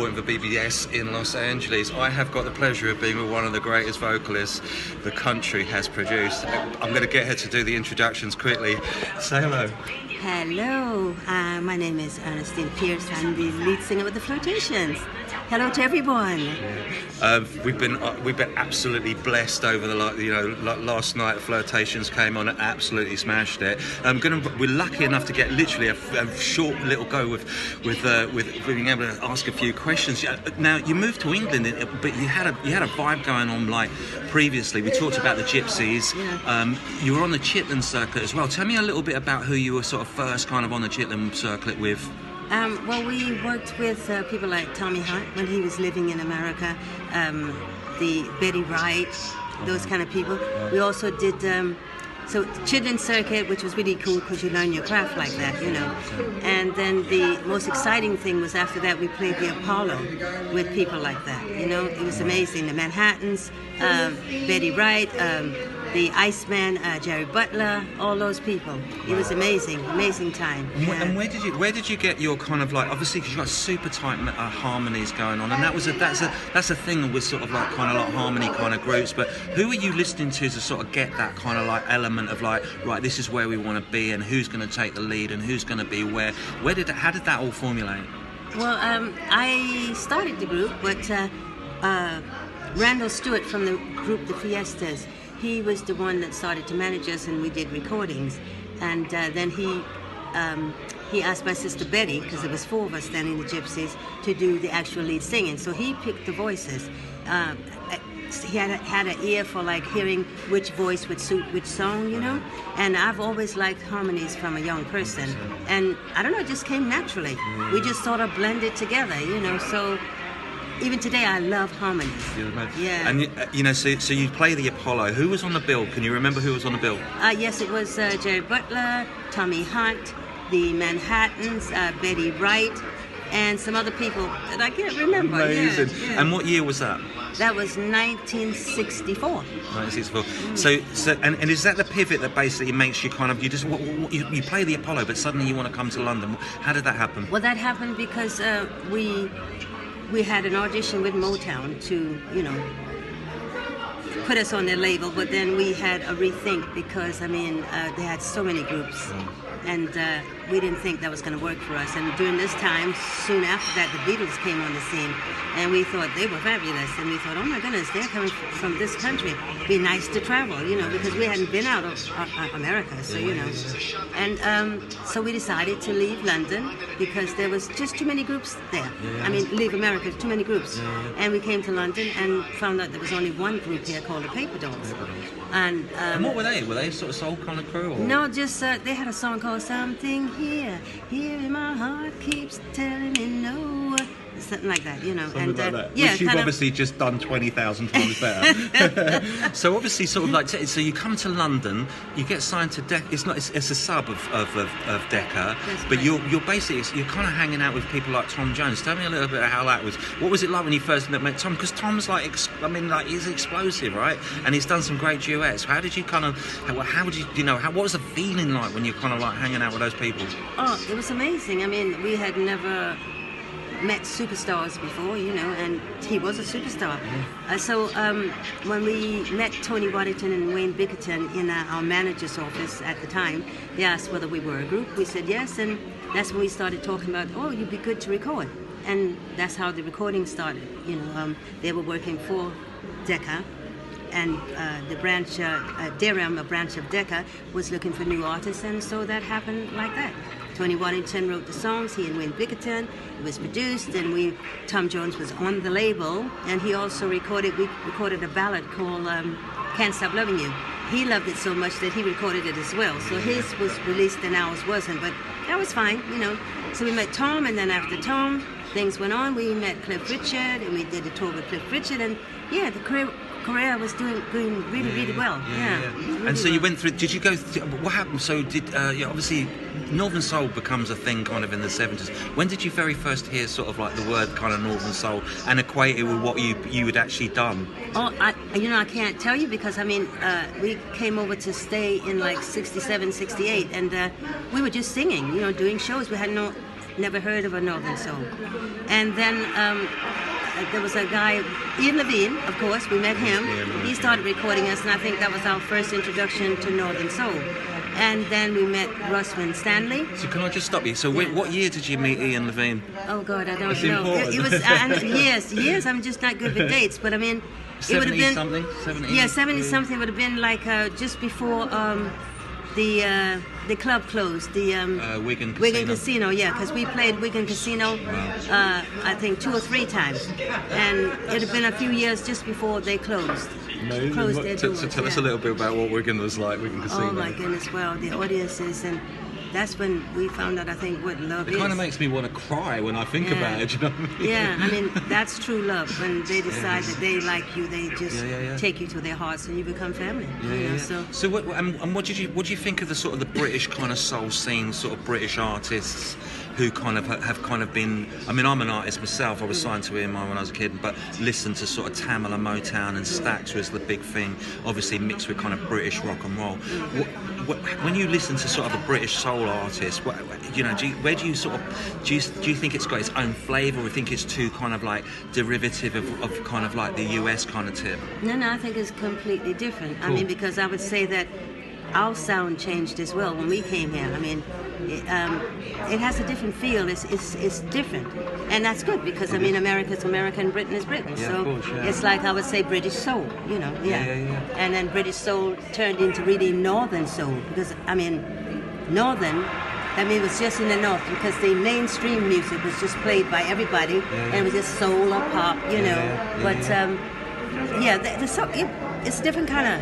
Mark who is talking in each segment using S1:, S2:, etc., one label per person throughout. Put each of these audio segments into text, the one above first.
S1: In the BBS in Los Angeles, I have got the pleasure of being with one of the greatest vocalists the country has produced. I'm going to get her to do the introductions quickly. Say hello.
S2: Hello, my name is Earnee Pearce. I'm the lead singer with the Flirtations. Hello to everyone.
S1: We've been absolutely blessed over the last night. Flirtations came on and absolutely smashed it. We're lucky enough to get literally a short little go with being able to ask a few questions. Now you moved to England, but you had a vibe going on like previously. We talked about the Gypsies.
S2: Yeah.
S1: You were on the Chitlin circuit as well. Tell me a little bit about who you were sort of first kind of on the Chitlin circuit with.
S2: Well, we worked with people like Tommy Hunt when he was living in America, the Betty Wright, those kind of people. We also did so Chitlin circuit, which was really cool because you learn your craft like that, you know. And then the most exciting thing was after that we played the Apollo with people like that, you know. It was amazing. The Manhattans, Betty Wright, the Iceman, Jerry Butler, all those people. It was amazing time.
S1: And where did you get your kind of like, obviously because you've got super tight harmonies going on, and that's a thing with sort of like kind of like harmony kind of groups. But who are you listening to sort of get that kind of like element of like, right, this is where we want to be, and who's going to take the lead, and who's going to be where? How did that all formulate?
S2: Well, I started the group, but Randall Stewart from the group The Fiestas, he was the one that started to manage us, and we did recordings. And then he asked my sister Betty, because there was 4 of us then in the Gypsies, to do the actual lead singing. So he picked the voices. He had an ear for like hearing which voice would suit which song, you know. And I've always liked harmonies from a young person, and I don't know, it just came naturally. We just sort of blended together, you know. So even today, I love harmonies. Yeah.
S1: And you know, so you play the Apollo. Who was on the bill? Can you remember who was on the bill?
S2: Yes, it was Jerry Butler, Tommy Hunt, the Manhattans, Betty Wright, and some other people that I can't remember.
S1: Amazing.
S2: Yeah.
S1: And what year was that?
S2: That was 1964.
S1: 1964. So and is that the pivot that basically makes you kind of, you play the Apollo, but suddenly you want to come to London? How did that happen?
S2: Well, that happened because we had an audition with Motown to, you know, put us on their label, but then we had a rethink because, I mean, they had so many groups, and we didn't think that was going to work for us. And during this time, soon after that, the Beatles came on the scene, and we thought they were fabulous, and we thought, oh my goodness, they're coming from this country. Be nice to travel, you know, because we hadn't been out of America, so, you know. And so we decided to leave London because there was just too many groups there. I mean, leave America, too many groups. And we came to London and found out there was only one group here called the Paper Dolls. And
S1: what were they? Were they sort of soul kind of crew? Or?
S2: No, just they had a song called Something Here in My Heart Keeps Telling Me No. Something like that, you know.
S1: Something like that.
S2: Yeah,
S1: which you've obviously just done 20,000 times better. So obviously, sort of like, so you come to London, you get signed to Decca. It's a sub of Decca, but you're basically you're kind of hanging out with people like Tom Jones. Tell me a little bit of how that was. What was it like when you first met Tom? Because Tom's like, he's explosive, right? And he's done some great duets. How did you kind of, what was the feeling like when you're kind of like hanging out with those people?
S2: Oh, it was amazing. I mean, we had never met superstars before, you know, and he was a superstar. So when we met Tony Waddington and Wayne Bickerton in our manager's office at the time, they asked whether we were a group. We said yes, and that's when we started talking about, oh, you'd be good to record. And that's how the recording started. You know, they were working for Decca, and the branch, dar.ra, a branch of Decca, was looking for new artists, and so that happened like that. Tony Waddington wrote the songs, he and Wayne Bickerton. It was produced, and Tom Jones was on the label, and he also we recorded a ballad called Can't Stop Loving You. He loved it so much that he recorded it as well. So his was released and ours wasn't, but that was fine, you know. So we met Tom, and then after Tom, things went on. We met Cliff Richard, and we did a tour with Cliff Richard, and yeah, the career was doing really well. Yeah. Really
S1: and so you went through. Did you go? What happened? So obviously, Northern Soul becomes a thing kind of in the 70s. When did you very first hear sort of like the word kind of Northern Soul and equate it with what you had actually done?
S2: Oh, I can't tell you because I mean we came over to stay in like 67, 68, and we were just singing, you know, doing shows. We had never heard of a Northern Soul. And then there was a guy, Ian Levine, of course, we met him. He started recording us, and I think that was our first introduction to Northern Soul. And then we met Russ Winstanley.
S1: So can I just stop you? So what year did you meet Ian Levine?
S2: Oh God, I don't
S1: That's
S2: know.
S1: important.
S2: It was years. I'm just not good with dates, but I mean, it would have been
S1: 70 something.
S2: Yeah, 70 something would have been like just before the club closed, the
S1: Wigan
S2: Casino, yeah, because we played Wigan Casino, I think 2 or 3 times, and it had been a few years just before they closed. Closed their doors.
S1: So tell us a little bit about what Wigan was like, Wigan Casino.
S2: Oh my goodness, well, the audiences, and that's when we found out, I think, what love is.
S1: It kind of makes me want to cry when I think about it, do you know what I mean?
S2: Yeah, I mean, that's true love. When they decide that they like you, they just take you to their hearts and you become family.
S1: So what did you think of the sort of the British kind of soul scene, sort of British artists who kind of have kind of been, I mean, I'm an artist myself, I was signed to EMI when I was a kid, but listened to sort of Tamil and Motown, and Stax was the big thing, obviously mixed with kind of British rock and roll. When you listen to sort of a British soul artist, where do you sort of, do you think it's got its own flavour, or do you think it's too kind of like derivative of kind of like the US kind of tip?
S2: No, I think it's completely different. Cool. I mean, because I would say that our sound changed as well when we came here. I mean, it has a different feel. It's different, and that's good because I mean, America's America and Britain is Britain.
S1: Yeah,
S2: so
S1: of course, yeah.
S2: It's like I would say British soul, And then British soul turned into really Northern soul because I mean, Northern. I mean, it was just in the north because the mainstream music was just played by everybody, and it was just soul or pop, it's a different kind.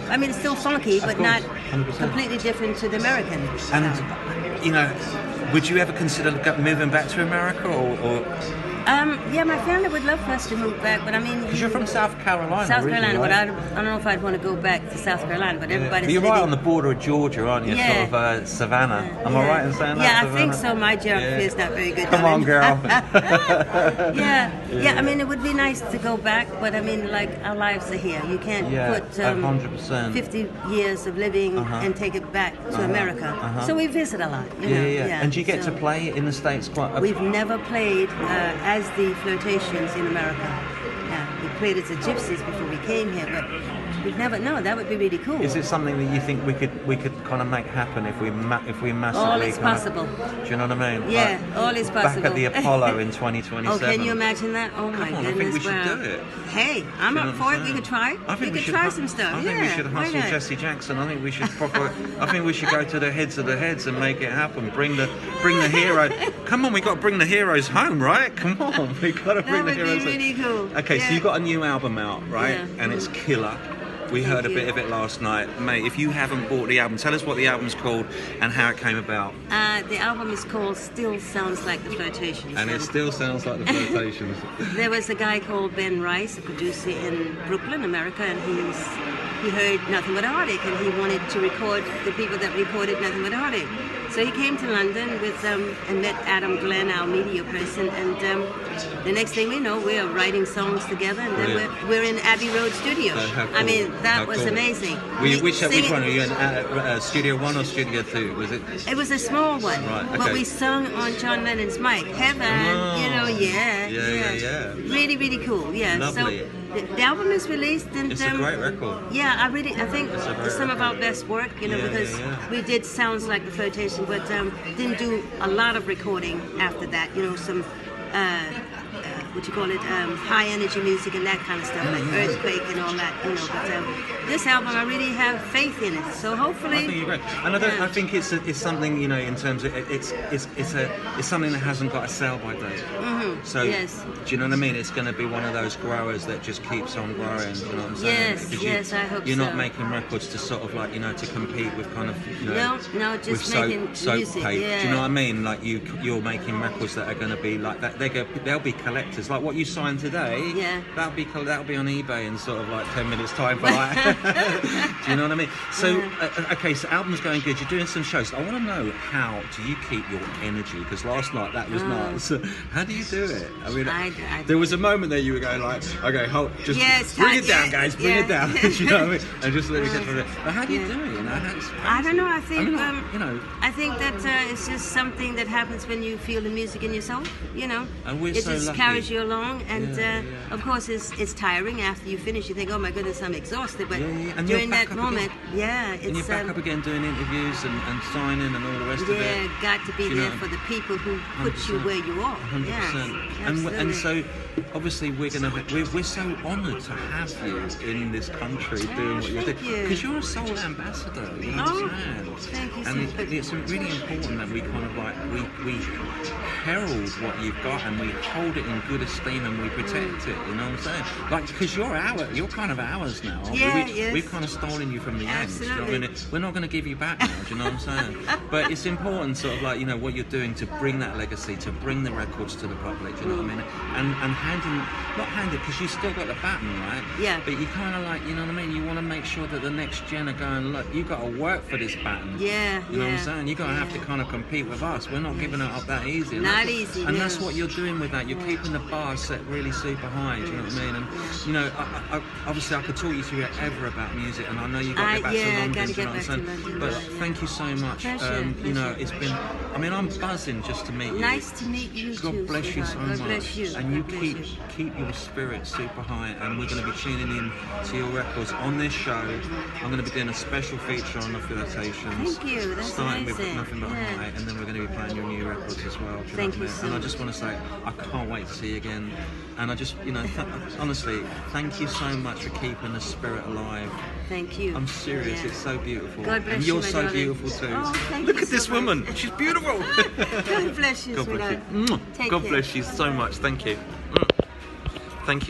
S2: I mean, it's still funky, but not
S1: 100%.
S2: Completely different to the American.
S1: And would you ever consider moving back to America, or?
S2: Yeah, my family would love for us to move back, but I mean...
S1: Because you're from South Carolina,
S2: South Carolina,
S1: right?
S2: but I don't know if I'd want to go back to South Carolina, but everybody's...
S1: But you're right on the border of Georgia, aren't you?
S2: Yeah.
S1: Sort of Savannah. Am I right in saying that?
S2: Yeah,
S1: Savannah?
S2: I think so. My geography is not very good.
S1: Come on, girl.
S2: Yeah, I mean, it would be nice to go back, but I mean, like, our lives are here. You can't put
S1: 100%.
S2: 50 years of living and take it back to America. So we visit a lot, you know.
S1: And do you get to play in the States quite a...
S2: We've never played as the Flirtations in America. Yeah, we played as the Gypsies before we came here, but we've never. No, that would be really cool.
S1: Is it something that you think we could kind of make happen if we massively?
S2: All is possible.
S1: Do you know what I mean?
S2: Yeah, like, all is possible.
S1: Back at the Apollo in 2027.
S2: Oh, can you imagine that? Oh my goodness!
S1: I think we should do it.
S2: Hey, I'm up for it. We could try. We could try some stuff.
S1: I think we should hustle Jesse Jackson. I think we should go to the heads of the heads and make it happen. Bring the hero. Come on, we got to bring the heroes home, right? Come on, we got to bring the heroes home.
S2: That would be really cool.
S1: Okay, so you've got a new album out, right?
S2: Yeah.
S1: And it's killer. We heard a bit of it last night. Mate, if you haven't bought the album, tell us what the album's called and how it came about.
S2: The album is called Still Sounds Like the Flirtations.
S1: And it still sounds like the Flirtations.
S2: There was a guy called Ben Rice, a producer in Brooklyn, America, and he heard Nothing But a Heartache, and he wanted to record the people that recorded Nothing But a Heartache. So he came to London with and met Adam Glenn, our media person, and the next thing we know, we're writing songs together, and then we're in Abbey Road Studio.
S1: Cool.
S2: I mean, that was amazing.
S1: Which one? Are you in Studio 1 or Studio 2? Was it?
S2: It was a small one,
S1: right, okay.
S2: But we sung on John Lennon's mic, Heaven,
S1: Yeah.
S2: Really, really cool, yeah.
S1: Lovely.
S2: So the album is released, and
S1: it's a great record.
S2: Yeah, I think it's some of our best work, because we did Sounds Like the Flirtation, but didn't do a lot of recording after that, some high energy music and that kind of stuff, like Earthquake and all that, but this album, I really have faith in it, so hopefully...
S1: I think you're great. And I think it's something, in terms of, it's something that hasn't got a sell-by date. So, do you know what I mean? It's going to be one of those growers that just keeps on growing, you know what I'm saying?
S2: Yes, I hope
S1: you're
S2: so.
S1: You're not making records to sort of like, to compete with kind of,
S2: No, just
S1: with
S2: making
S1: soap
S2: music,
S1: tape. Do you know what I mean? Like you're making records that are going to be like that. They'll be collectors features, like what you signed today.
S2: Yeah.
S1: That'll be on eBay in sort of like 10 minutes time for like. Do you know what I mean? So okay, so album's going good. You're doing some shows. I want to know, how do you keep your energy? Because last night that was nuts. How do you do it? I mean, there was a moment there you were going like, okay, hold, just bring it down, guys, bring it down. You know what I mean? And just let me get through it. But how do you do it? You know,
S2: I don't know. I think
S1: you know.
S2: I think that it's just something that happens when you feel the music in your soul. You know,
S1: and we're
S2: it
S1: so
S2: just
S1: lucky.
S2: carries you along, and of course it's tiring after you finish. You think, oh my goodness, I'm exhausted. But
S1: And
S2: during that moment, it's
S1: and you're back up again doing interviews and signing and all the rest of it.
S2: Yeah, got to be there for the people who put you where you are.
S1: 100%.
S2: Yes,
S1: and so obviously we're so honoured to have you in this country doing what you're doing, because you're a soul ambassador. You understand?
S2: Thank you.
S1: And it's really important that we kind of like we herald what you've got, and we hold it in good esteem, and we protect it. You know what I'm saying? Like, because you're kind of ours now. We've kind of stolen you from the end. You know what I mean? We're not going to give you back now. Do you know what I'm saying? But it's important, sort of like, you know, what you're doing to bring that legacy, to bring the records to the public. Do you know what I mean? And not handing, because you still got the baton, right?
S2: Yeah.
S1: But you kind of like, you know what I mean? You want to make sure that the next gen are going, look, you got to work for this baton.
S2: Yeah.
S1: You know what I'm saying? You got to have to kind of compete with us. We're not giving it up that easy.
S2: Not easy.
S1: And that's what you're doing with that. You're keeping the bar set really super high. Do you know what I mean? And you know, obviously I could talk you through ever about music, and I know you got to get back to London.
S2: Gotta
S1: Do you know
S2: get
S1: what I'm
S2: back to
S1: saying?
S2: London.
S1: But thank you so much.
S2: Pleasure.
S1: You know, it's been. I mean, I'm buzzing just to meet you.
S2: Nice to meet you
S1: God
S2: too.
S1: bless you so much.
S2: God bless you.
S1: And you
S2: God bless
S1: keep your spirit super high, and we're going to be tuning in to your records on this show. I'm going to be doing a special feature on the Flirtations.
S2: Thank you. That's
S1: starting
S2: amazing.
S1: with Nothing But High, and then we're going to be playing your new records as well. Do you
S2: Thank
S1: know
S2: you
S1: what I mean?
S2: so
S1: And I
S2: much.
S1: just want to say, I can't wait to see you again. And I just, you know, honestly, thank you so much for keeping the spirit alive.
S2: Thank you.
S1: I'm serious.
S2: Yeah.
S1: It's so beautiful.
S2: God bless
S1: and
S2: you,
S1: you're
S2: my
S1: so
S2: darling.
S1: beautiful too.
S2: Oh, thank
S1: Look
S2: you
S1: at
S2: so
S1: this
S2: much.
S1: woman. She's beautiful.
S2: God bless you,
S1: God bless
S2: sweetheart.
S1: you.
S2: Take
S1: God
S2: care.
S1: bless you so much. Thank you. Thank you.